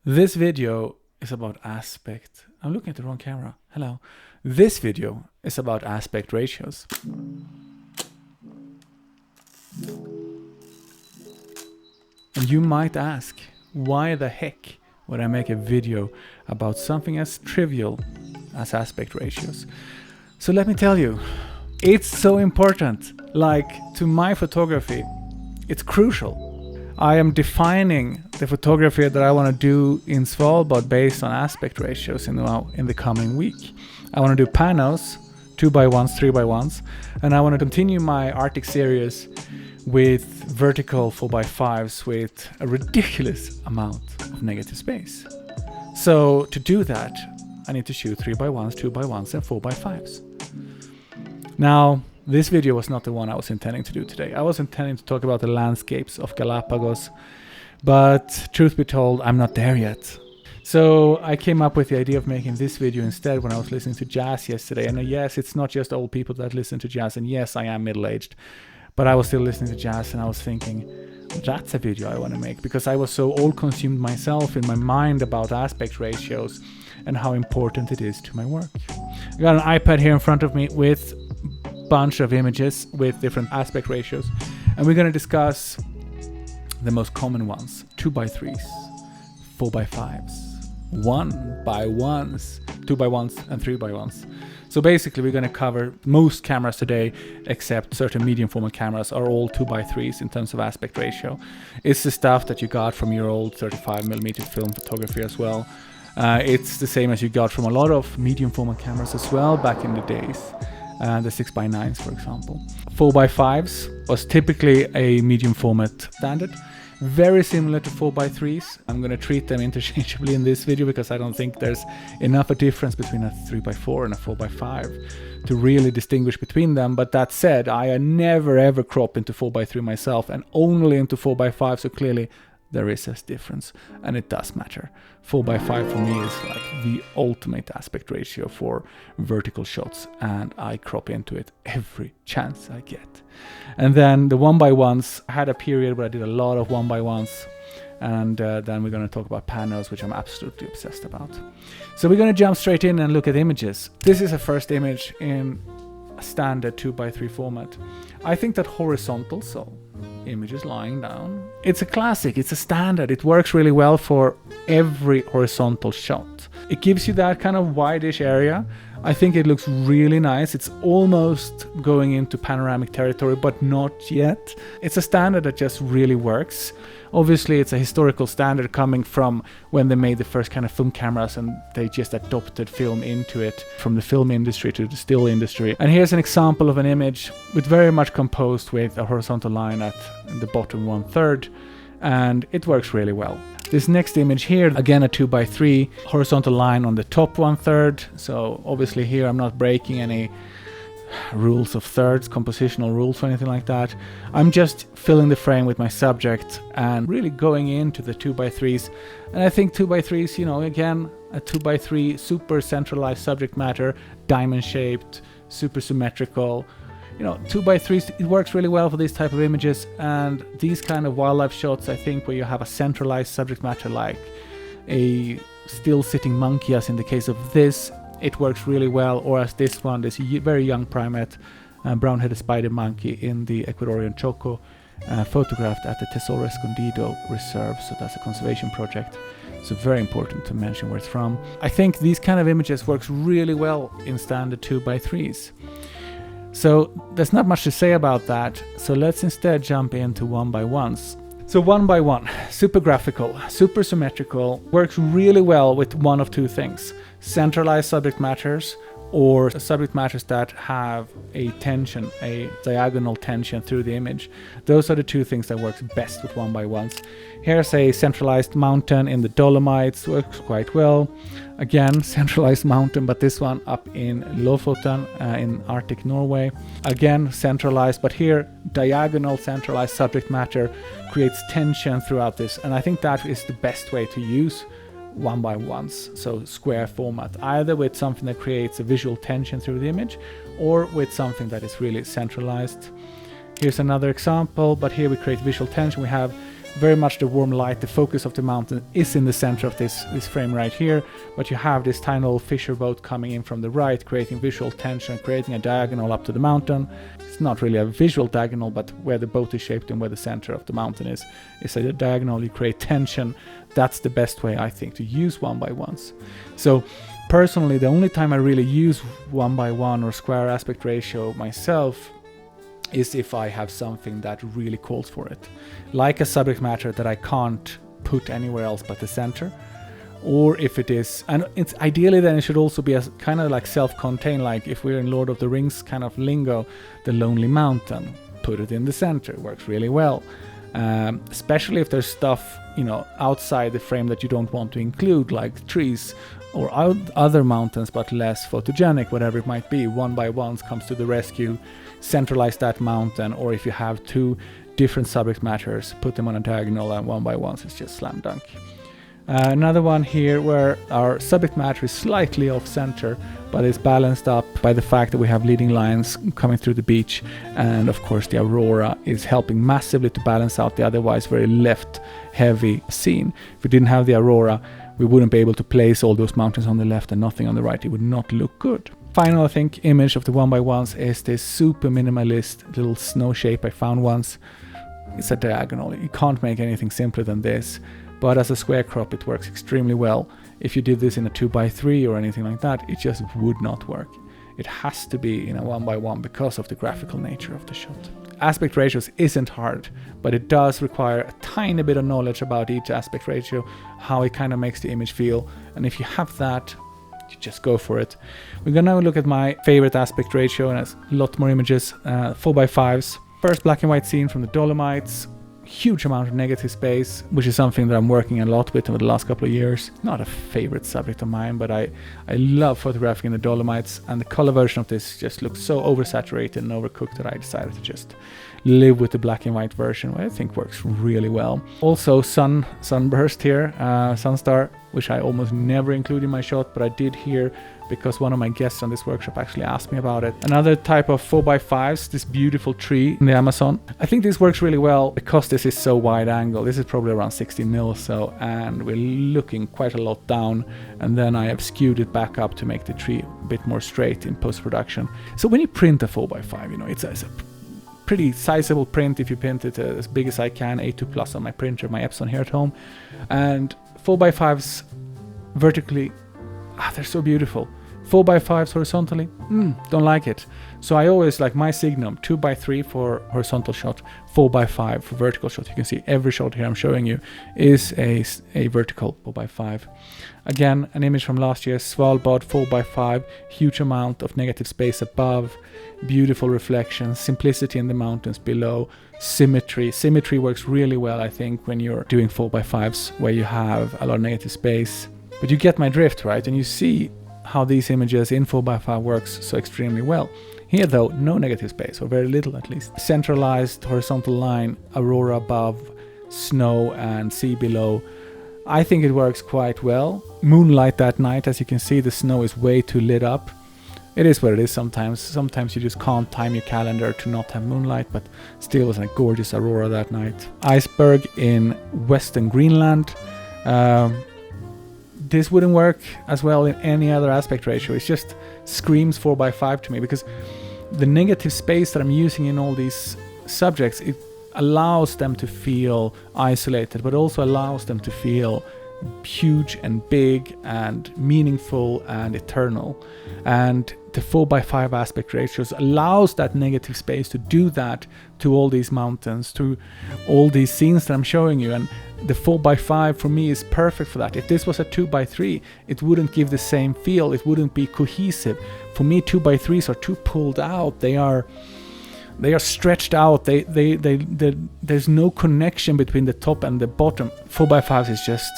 This video is about aspect. I'm looking at the wrong camera. Hello. This video is about aspect ratios. And you might ask, why the heck would I make a video about something as trivial as aspect ratios? So let me tell you, it's so important. Like, to my photography, it's crucial. I am defining the photography that I want to do in Svalbard based on aspect ratios in the coming week. I want to do panos, 2x1s, 3x1s, and I want to continue my Arctic series with vertical 4x5s with a ridiculous amount of negative space. So to do that, I need to shoot 3x1s, 2x1s, and 4x5s. Now, this video was not the one I was intending to do today. I was intending to talk about the landscapes of Galapagos, but truth be told, I'm not there yet. So I came up with the idea of making this video instead when I was listening to jazz yesterday. And yes, it's not just old people that listen to jazz, and yes, I am middle-aged, but I was still listening to jazz and I was thinking, that's a video I want to make, because I was so all-consumed myself in my mind about aspect ratios and how important it is to my work. I got an iPad here in front of me with bunch of images with different aspect ratios, and we're going to discuss the most common ones: 2x3s, 4x5s, 1x1s, 2x1s, and 3x1s. So basically we're going to cover most cameras today, except certain medium format cameras are all 2x3s in terms of aspect ratio. It's the stuff that you got from your old 35mm film photography as well. It's the same as you got from a lot of medium format cameras as well back in the days. The 6x9s, for example. 4x5s was typically a medium format standard, very similar to 4x3s. I'm going to treat them interchangeably in this video because I don't think there's enough a difference between a 3x4 and a 4x5 to really distinguish between them. But that said, I never ever crop into 4x3 myself and only into 4x5, so clearly there is a difference, and it does matter. 4x5 for me is like the ultimate aspect ratio for vertical shots, and I crop into it every chance I get. And then the 1x1s, I had a period where I did a lot of 1x1s, and then we're going to talk about panos, which I'm absolutely obsessed about. So we're going to jump straight in and look at images. This is a first image in a standard 2x3 format. I think that horizontal, so images lying down, it's a classic, it's a standard, it works really well for every horizontal shot. It gives you that kind of wide-ish area. I think it looks really nice. It's almost going into panoramic territory, but not yet. It's a standard that just really works. Obviously, it's a historical standard coming from when they made the first kind of film cameras, and they just adopted film into it from the film industry to the still industry. And here's an example of an image with very much composed with a horizontal line at the bottom 1/3, and it works really well. This next image here, again a 2x3, horizontal line on the top 1/3. So obviously here I'm not breaking any rules of thirds, compositional rules or anything like that. I'm just filling the frame with my subject and really going into the 2x3s. And I think 2x3s, again, a 2x3 super centralized subject matter, diamond shaped, super symmetrical. 2x3s, it works really well for these type of images, and these kind of wildlife shots, I think, where you have a centralized subject matter like a still sitting monkey, as in the case of this, it works really well. Or as this one, this very young primate, brown-headed spider monkey in the Ecuadorian Choco, photographed at the Tesoro Escondido Reserve. So that's a conservation project. So very important to mention where it's from. I think these kind of images works really well in standard 2x3s. So there's not much to say about that. So let's instead jump into 1x1s. So 1x1, super graphical, super symmetrical, works really well with one of two things: centralized subject matters, or subject matters that have a tension, a diagonal tension through the image. Those are the two things that works best with 1x1s. Here's a centralized mountain in the Dolomites, works quite well. Again, centralized mountain, but this one up in Lofoten in Arctic Norway. Again, centralized, but here diagonal centralized subject matter creates tension throughout this. And I think that is the best way to use 1x1s, so square format, either with something that creates a visual tension through the image or with something that is really centralized. Here's another example, but here we create visual tension. We have very much the warm light. The focus of the mountain is in the center of this frame right here, but you have this tiny little fisher boat coming in from the right, creating visual tension, creating a diagonal up to the mountain. It's not really a visual diagonal, but where the boat is shaped and where the center of the mountain is a diagonal. You create tension. That's the best way, I think, to use 1x1s. So personally, the only time I really use 1x1 or square aspect ratio myself is if I have something that really calls for it, like a subject matter that I can't put anywhere else but the center, or if it is, and it's ideally then it should also be a kind of like self-contained, like if we're in Lord of the Rings kind of lingo, the Lonely Mountain, put it in the center, it works really well. Especially if there's stuff, you know, outside the frame that you don't want to include, like trees or other mountains, but less photogenic, whatever it might be. 1x1s comes to the rescue, centralize that mountain, or if you have two different subject matters, put them on a diagonal, and 1x1s is just slam dunk. Another one here where our subject matter is slightly off center, but it's balanced up by the fact that we have leading lines coming through the beach, and of course the aurora is helping massively to balance out the otherwise very left heavy scene. If we didn't have the aurora, we wouldn't be able to place all those mountains on the left and nothing on the right. It would not look good. Final, I think, image of the 1x1s is this super minimalist little snow shape I found once. It's a diagonal. You can't make anything simpler than this, but as a square crop it works extremely well. If you did this in a 2x3 or anything like that, it just would not work. It has to be in a 1x1 because of the graphical nature of the shot. Aspect ratios isn't hard, but it does require a tiny bit of knowledge about each aspect ratio, how it kind of makes the image feel, and if you have that, you just go for it. We're gonna now look at my favorite aspect ratio, and there's a lot more images, 4x5s. First black and white scene from the Dolomites. Huge amount of negative space, which is something that I'm working a lot with over the last couple of years. Not a favorite subject of mine, but I love photographing in the Dolomites, and the color version of this just looks so oversaturated and overcooked that I decided to just live with the black and white version, which I think works really well. Also sunburst here, sunstar, which I almost never include in my shot, but I did here because one of my guests on this workshop actually asked me about it. Another type of 4x5s, this beautiful tree in the Amazon. I think this works really well because this is so wide angle. This is probably around 60 mil, so, and we're looking quite a lot down, and then I have skewed it back up to make the tree a bit more straight in post-production. So when you print a 4x5, you know, it's a pretty sizable print. If you print it as big as I can, A2 Plus on my printer, my Epson here at home, and 4x5s vertically, they're so beautiful. 4x5s horizontally, don't like it. So I always like my signum, 2x3 for horizontal shot, 4x5 for vertical shot. You can see every shot here I'm showing you is a vertical 4x5. Again, an image from last year, Svalbard 4x5, huge amount of negative space above, beautiful reflections, simplicity in the mountains below, symmetry. Symmetry works really well, I think, when you're doing 4x5s where you have a lot of negative space. But you get my drift, right? And you see how these images in 4x5 works so extremely well. Here though, no negative space, or very little at least. Centralized horizontal line, aurora above, snow and sea below. I think it works quite well. Moonlight that night, as you can see, the snow is way too lit up. It is what it is sometimes. Sometimes you just can't time your calendar to not have moonlight, but still it was a gorgeous aurora that night. Iceberg in Western Greenland. This wouldn't work as well in any other aspect ratio. It just screams 4x5 to me, because the negative space that I'm using in all these subjects, it allows them to feel isolated, but also allows them to feel huge and big and meaningful and eternal. And the 4x5 aspect ratios allows that negative space to do that to all these mountains, to all these scenes that I'm showing you. And the 4x5 for me is perfect for that. If this was a 2x3, it wouldn't give the same feel. It wouldn't be cohesive. For me, 2x3s are too pulled out. They are stretched out. There's no connection between the top and the bottom. 4x5 is just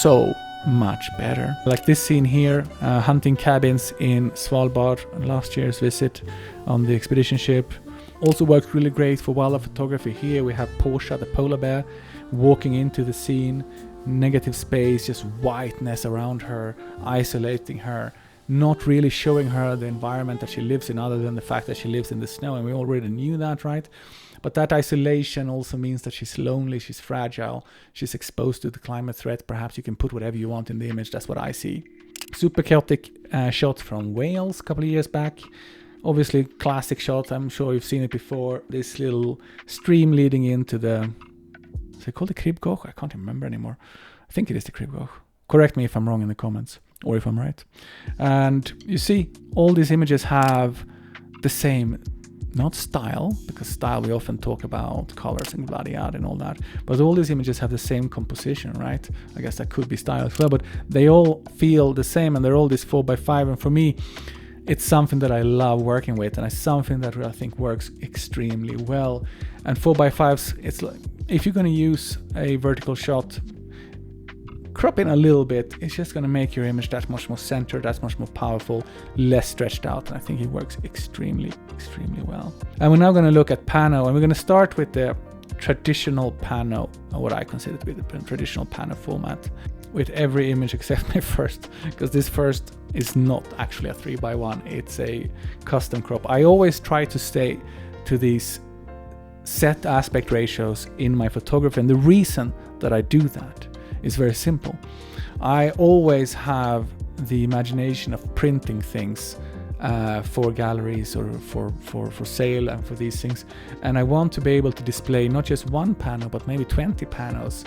so much better. Like this scene here, hunting cabins in Svalbard, last year's visit on the expedition ship. Also worked really great for wildlife photography. Here we have Portia, the polar bear, walking into the scene, negative space, just whiteness around her, isolating her, not really showing her the environment that she lives in, other than the fact that she lives in the snow, and we already knew that, right? But that isolation also means that she's lonely, she's fragile, she's exposed to the climate threat. Perhaps you can put whatever you want in the image. That's what I see. Super chaotic shot from Wales a couple of years back. Obviously, classic shot. I'm sure you've seen it before. This little stream leading into the... Is it called the Crib Goch? I can't remember anymore. I think it is the Crib Goch. Correct me if I'm wrong in the comments, or if I'm right. And you see, all these images have the same, not style, because style we often talk about colors and bloody out and all that, but all these images have the same composition, right? I guess that could be style as well, but they all feel the same, and they're all this 4x5. And for me, it's something that I love working with, and it's something that I think works extremely well. And 4x5s, it's like, if you're going to use a vertical shot, crop in a little bit, it's just going to make your image that much more centered, that's much more powerful, less stretched out, and I think it works extremely well. And we're now going to look at pano, and we're going to start with the traditional pano, or what I consider to be the traditional pano format, with every image except my first, because this first is not actually a 3x1, it's a custom crop. I always try to stay to these set aspect ratios in my photography, and the reason that I do that is very simple. I always have the imagination of printing things for galleries or for sale and for these things, and I want to be able to display not just one panel but maybe 20 panels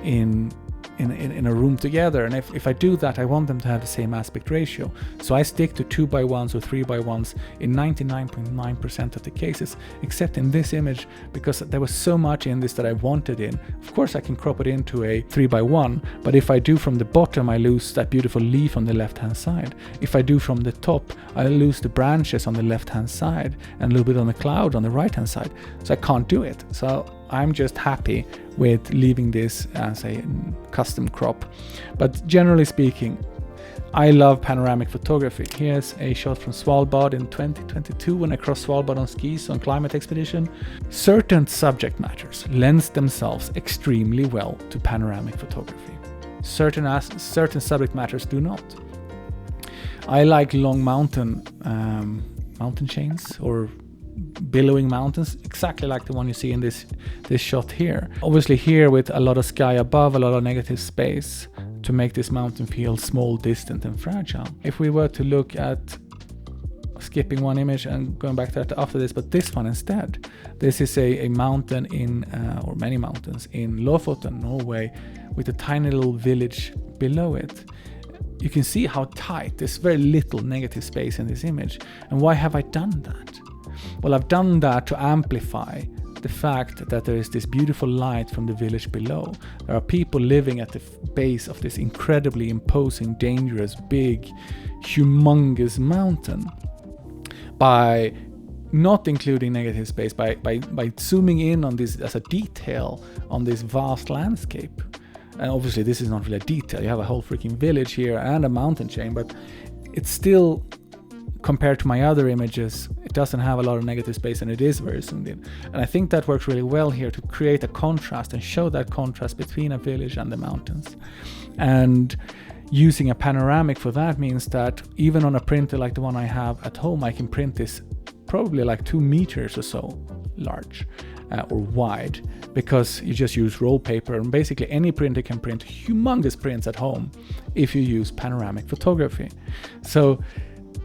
in a room together. And if I do that, I want them to have the same aspect ratio. So I stick to 2x1s or 3x1s in 99.9% of the cases, except in this image, because there was so much in this that I wanted in. Of course, I can crop it into a 3x1, but if I do from the bottom, I lose that beautiful leaf on the left-hand side. If I do from the top, I lose the branches on the left-hand side and a little bit on the cloud on the right-hand side. So I can't do it. So I'm just happy with leaving this as a custom crop. But generally speaking, I love panoramic photography. Here's a shot from Svalbard in 2022 when I crossed Svalbard on skis on climate expedition. Certain subject matters lend themselves extremely well to panoramic photography. Certain subject matters do not. I like long mountain chains or billowing mountains, exactly like the one you see in this shot here. Obviously here with a lot of sky above, a lot of negative space to make this mountain feel small, distant and fragile. If we were to look at skipping one image and going back to that after this, but this one instead. This is a mountain in, or many mountains in Lofoten, Norway, with a tiny little village below it. You can see how tight, there's very little negative space in this image. And why have I done that? Well, I've done that to amplify the fact that there is this beautiful light from the village below. There are people living at the base of this incredibly imposing, dangerous, big, humongous mountain. By not including negative space, by zooming in on this as a detail on this vast landscape. And obviously this is not really a detail, you have a whole freaking village here and a mountain chain, but it's still, compared to my other images, it doesn't have a lot of negative space and it is very zoomed in. And I think that works really well here to create a contrast and show that contrast between a village and the mountains. And using a panoramic for that means that even on a printer like the one I have at home, I can print this probably like 2 meters or so large or wide, because you just use roll paper, and basically any printer can print humongous prints at home if you use panoramic photography. So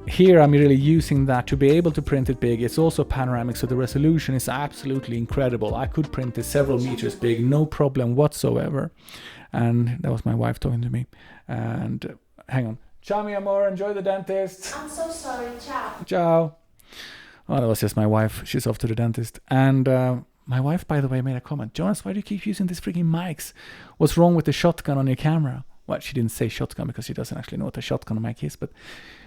here I'm really using that to be able to print it big. It's also panoramic, so the resolution is absolutely incredible. I could print this several meters big, no problem whatsoever. And that was my wife talking to me. And hang on. Ciao, mi amor, enjoy the dentist. I'm so sorry, ciao. Ciao. Oh, that was just my wife. She's off to the dentist. And my wife, by the way, made a comment. Jonas, why do you keep using these freaking mics? What's wrong with the shotgun on your camera? Well, she didn't say shotgun because she doesn't actually know what a shotgun mic is, but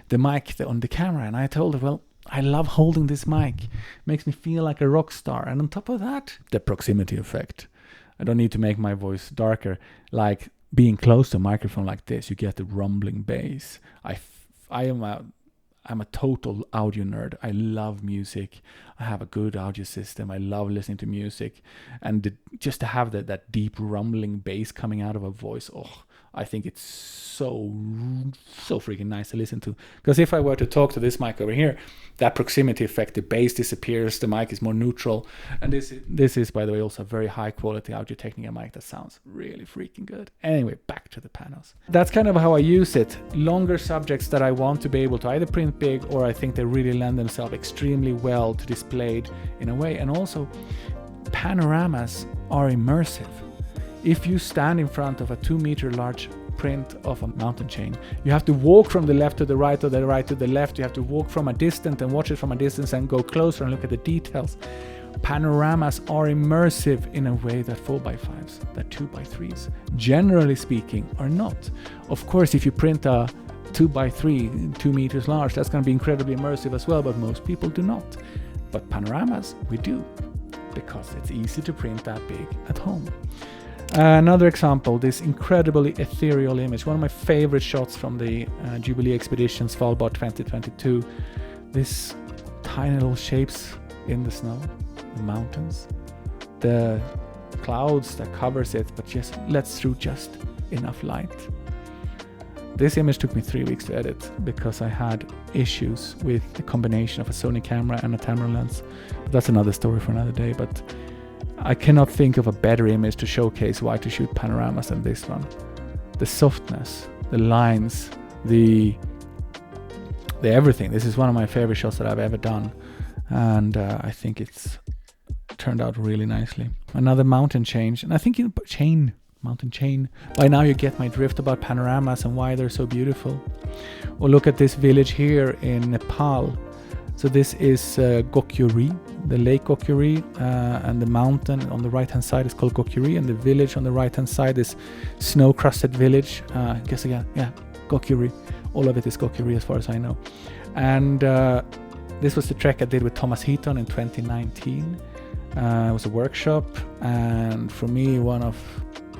the mic on the camera. And I told her, well, I love holding this mic. It makes me feel like a rock star. And on top of that, the proximity effect. I don't need to make my voice darker. Like being close to a microphone like this, you get the rumbling bass. I'm a total audio nerd. I love music. I have a good audio system. I love listening to music. And just to have that deep rumbling bass coming out of a voice, I think it's so freaking nice to listen to. Because if I were to talk to this mic over here, that proximity effect, the bass disappears, the mic is more neutral. And this is, by the way, also a very high quality Audio Technica mic that sounds really freaking good. Anyway, back to the Panos. That's kind of how I use it. Longer subjects that I want to be able to either print big, or I think they really lend themselves extremely well to displayed in a way. And also, panoramas are immersive. If you stand in front of a 2 meter large print of a mountain chain, you have to walk from the left to the right, or the right to the left. You have to walk from a distance and watch it from a distance and go closer and look at the details. Panoramas are immersive in a way that 4x5s, that 2x3s, generally speaking, are not. Of course, if you print a 2x3, 2 meters large, that's going to be incredibly immersive as well, but most people do not. But panoramas, we do, because it's easy to print that big at home. Another example, this incredibly ethereal image, one of my favorite shots from the Jubilee Expedition Svalbard 2022. This tiny little shapes in the snow, the mountains, the clouds that covers it, but just lets through just enough light. This image took me 3 weeks to edit because I had issues with the combination of a Sony camera and a Tamron lens. That's another story for another day, but I cannot think of a better image to showcase why to shoot panoramas than this one. The softness, the lines, the everything. This is one of my favorite shots that I've ever done, and I think it's turned out really nicely. Another mountain change, and I think mountain chain. By now you get my drift about panoramas and why they're so beautiful. Or look at this village here in Nepal. So this is Gokyuri, the lake Gokyuri, and the mountain on the right hand side is called Gokyuri, and the village on the right hand side is snow-crusted village. Guess again, yeah, Gokyuri. All of it is Gokyuri as far as I know. And this was the trek I did with Thomas Heaton in 2019. It was a workshop, and for me, one of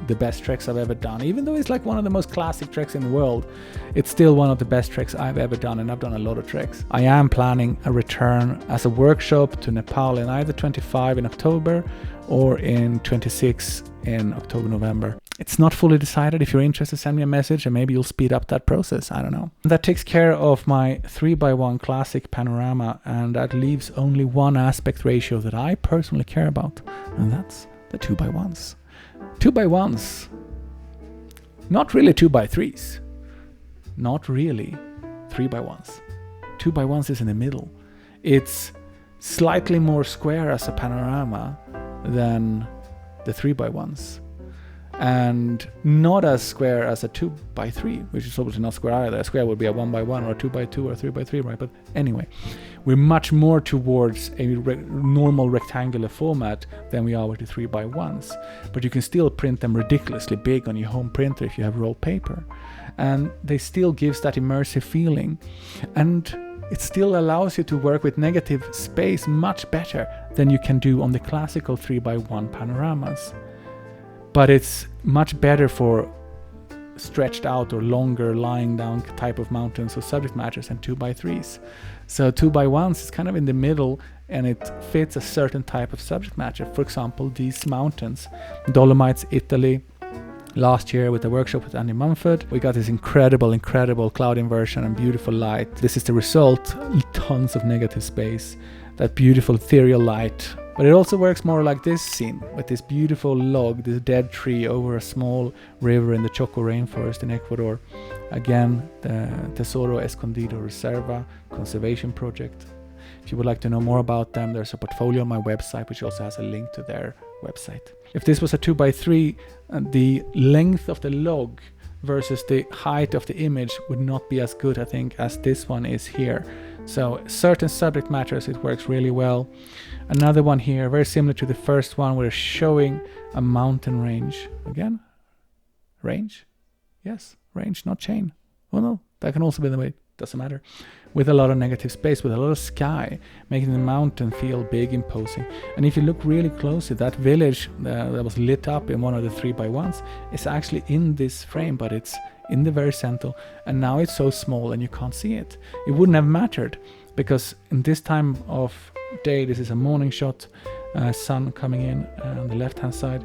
the best treks I've ever done. Even though it's like one of the most classic treks in the world, it's still one of the best treks I've ever done, and I've done a lot of treks. I am planning a return as a workshop to Nepal in either 25 in October or in 26 in October, November. It's not fully decided. If you're interested, send me a message and maybe you'll speed up that process. I don't know. That takes care of my 3x1 classic panorama, and that leaves only one aspect ratio that I personally care about, and that's the 2x1s. 2x1s, not really 2x3s, not really 3x1s. 2x1s is in the middle. It's slightly more square as a panorama than the 3x1s, and not as square as a 2x3, which is obviously not square either. A square would be a 1x1 or a 2x2 or a 3x3, right? But anyway, we're much more towards a normal rectangular format than we are with the 3x1s. But you can still print them ridiculously big on your home printer if you have rolled paper, and they still gives that immersive feeling, and it still allows you to work with negative space much better than you can do on the classical 3x1 panoramas. But it's much better for stretched out or longer lying down type of mountains or subject matters than 2x3s. So 2x1s is kind of in the middle, and it fits a certain type of subject matter. For example, these mountains, Dolomites, Italy. Last year with the workshop with Andy Mumford, we got this incredible cloud inversion and beautiful light. This is the result, tons of negative space, that beautiful ethereal light. But it also works more like this scene, with this beautiful log, this dead tree over a small river in the Choco rainforest in Ecuador. Again, the Tesoro Escondido Reserva conservation project. If you would like to know more about them, there's a portfolio on my website, which also has a link to their website. If this was a 2x3, the length of the log versus the height of the image would not be as good, I think, as this one is here. So certain subject matters, it works really well. Another one here, very similar to the first one, we're showing a mountain range. Again, range? Yes, range, not chain. Oh no, that can also be the way, doesn't matter. With a lot of negative space, with a lot of sky, making the mountain feel big, imposing. And if you look really closely, that village that was lit up in one of the 3x1s is actually in this frame, but it's in the very center, and now it's so small and you can't see it. It wouldn't have mattered, because in this time of day, this is a morning shot, sun coming in on the left hand side,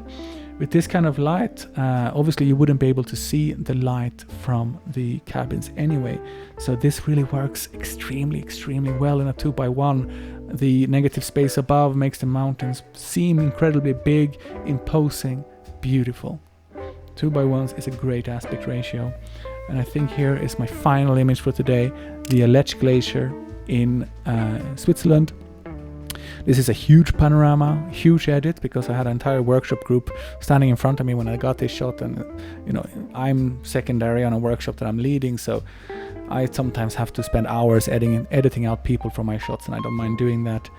with this kind of light, obviously you wouldn't be able to see the light from the cabins anyway. So this really works extremely well in a 2x1. The negative space above makes the mountains seem incredibly big, imposing, beautiful. 2x1s is a great aspect ratio. And I think here is my final image for today, the Aletsch Glacier in Switzerland. This is a huge panorama, huge edit, because I had an entire workshop group standing in front of me when I got this shot, and I'm secondary on a workshop that I'm leading, so I sometimes have to spend hours editing out people from my shots, and I don't mind doing that.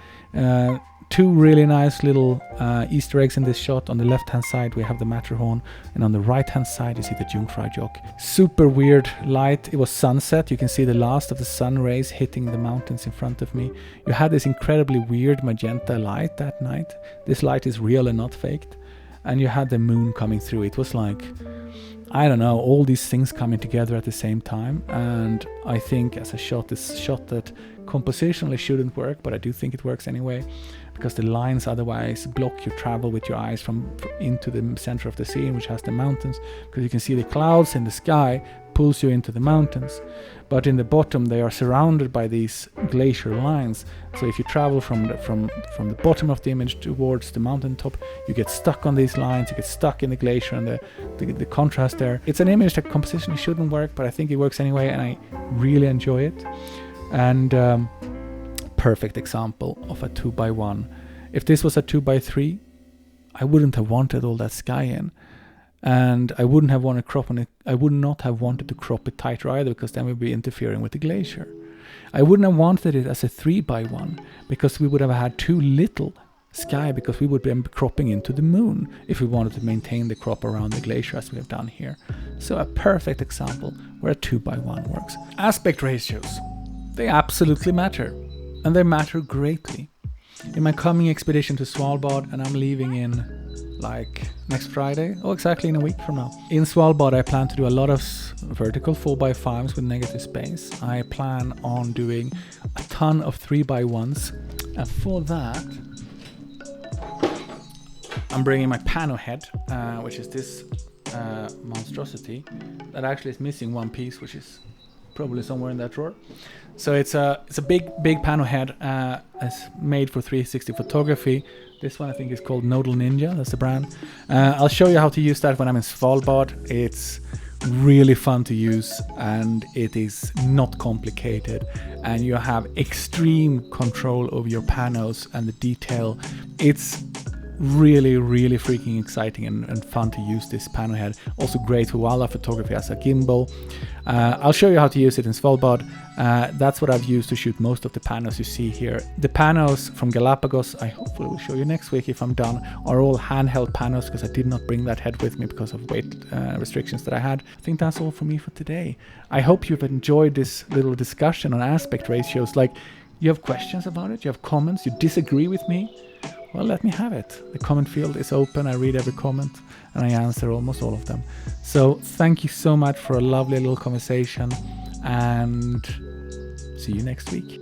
Two really nice little Easter eggs in this shot. On the left hand side we have the Matterhorn, and on the right hand side you see the Jungfraujoch. Super weird light. It was sunset. You can see the last of the sun rays hitting the mountains in front of me. You had this incredibly weird magenta light that night. This light is real and not faked. And you had the moon coming through. It was like, I don't know, all these things coming together at the same time. And I think as a shot, it's a shot that compositionally shouldn't work, but I do think it works anyway, because the lines otherwise block your travel with your eyes from into the center of the scene, which has the mountains, because you can see the clouds in the sky pulls you into the mountains, but in the bottom they are surrounded by these glacier lines. So if you travel from the bottom of the image towards the mountaintop, you get stuck on these lines, you get stuck in the glacier and the contrast there. It's an image that compositionally shouldn't work, but I think it works anyway, and I really enjoy it. And perfect example of a 2x1. If this was a 2x3, I wouldn't have wanted all that sky in, and I wouldn't have wanted crop on it. I would not have wanted to crop it tighter either, because then we'd be interfering with the glacier. I wouldn't have wanted it as a 3x1, because we would have had too little sky, because we would be cropping into the moon if we wanted to maintain the crop around the glacier as we have done here. So a perfect example where a 2x1 works. Aspect ratios, they absolutely matter, and they matter greatly. In my coming expedition to Svalbard, and I'm leaving in like next Friday, exactly in a week from now. In Svalbard I plan to do a lot of vertical 4x5s with negative space. I plan on doing a ton of 3x1s, and for that I'm bringing my pano head, which is this monstrosity that actually is missing one piece, which is probably somewhere in that drawer. So it's a big pano head, it's made for 360 photography. This one I think is called Nodal Ninja, that's the brand. I'll show you how to use that when I'm in Svalbard. It's really fun to use, and it is not complicated, and you have extreme control over your panos and the detail. It's really freaking exciting and fun to use this pano head. Also great for wildlife photography as a gimbal. I'll show you how to use it in Svalbard. That's what I've used to shoot most of the panos you see here. The panos from Galapagos, I hopefully will show you next week if I'm done, are all handheld panos, because I did not bring that head with me because of weight restrictions that I had. I think that's all for me for today. I hope you've enjoyed this little discussion on aspect ratios. Like, you have questions about it, you have comments, you disagree with me, well, let me have it. The comment field is open. I read every comment and I answer almost all of them. So thank you so much for a lovely little conversation, and see you next week.